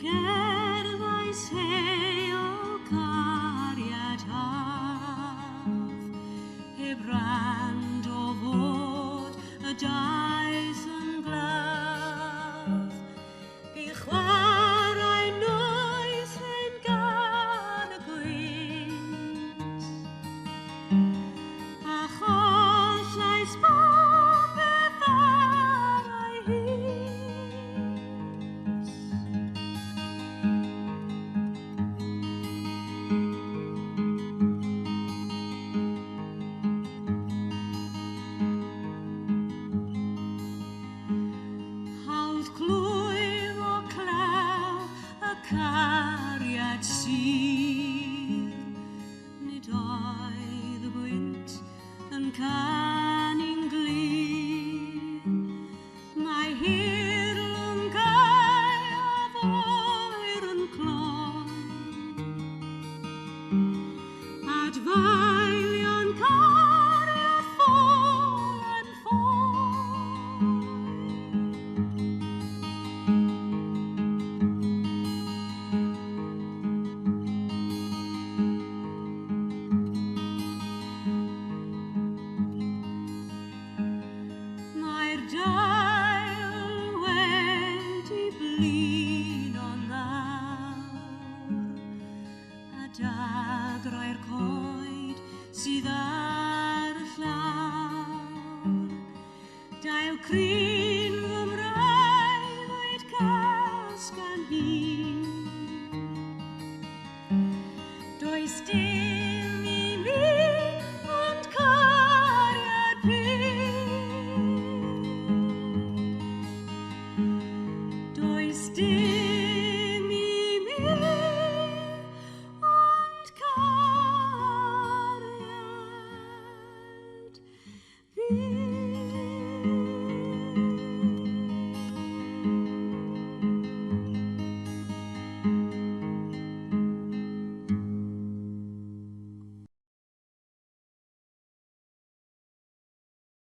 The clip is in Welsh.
gerddais he o cariad haf, heb rand o fod y daeth yn glaf. Bu chwarae noeth yn gan y gwynt, a chollais popeth ar ei hyd. Hawdd clwyf o claw y cariad sydd, nid oedd y gwynt yn canu'n glir. Mae hirlwng gael a foer yn cloi, adfailion cario ffôl yn ffoi. Mae'r dail wedi blino lawr, a dagrau'r coed sydd ar y llawr. Dail crin fy mrawd casgan hi, does dim